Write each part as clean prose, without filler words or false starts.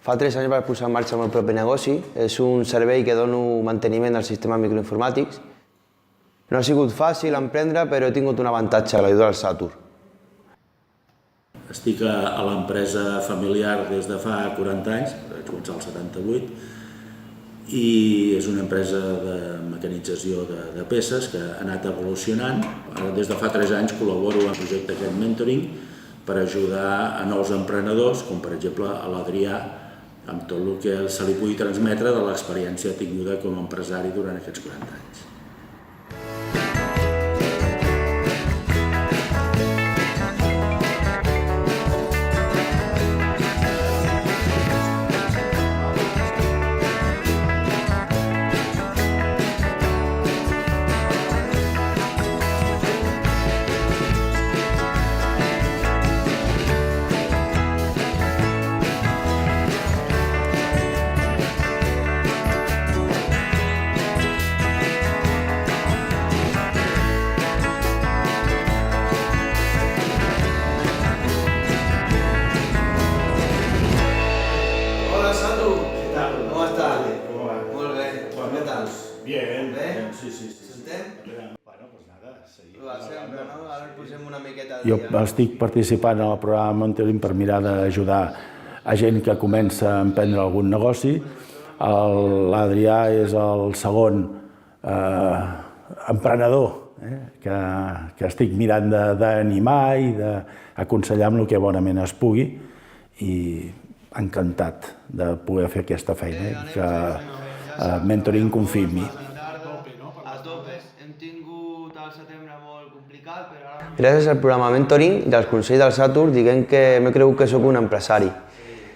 Fa 3 anys vaig posar en marxa el meu propi negoci. És un servei que dono manteniment als sistemes microinformàtics. No ha sigut fàcil emprendre, però he tingut un avantatge, l'ajudar al Satur. Estic a l'empresa familiar des de fa 40 anys, vaig començar al 78, i és una empresa de mecanització de peces que ha anat evolucionant. Des de fa 3 anys col·laboro en el projecte aquest mentoring per ajudar a nous emprenedors, com per exemple a l'Adrià, amb tot el que se li pugui transmetre de l'experiència tinguda com a empresari durant aquests 40 anys. Bien, sí. Bueno, pues nada, seguim. Ara ens posem una miqueta Jo estic participant en el programa Mentoring per mirar d'ajudar a gent que comença a emprendre algun negoci. L'Adrià és el segon emprenedor que estic mirant d'animar i d'aconsellar amb el que bonament es pugui, i encantat de poder fer aquesta feina i que Mentoring confiï en mi. A tope. Hem tingut el setembre molt complicat, però ara... Gràcies al programa Mentoring i als consells del Satur, diguem que m'he cregut que sóc un empresari.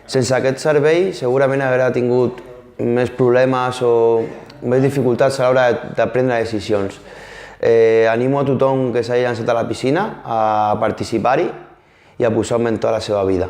Sense aquest servei segurament hauria tingut més problemes o més dificultats a l'hora de prendre decisions. Animo a tothom que s'hagi llançat a la piscina a participar-hi i a posar un mentor a la seva vida.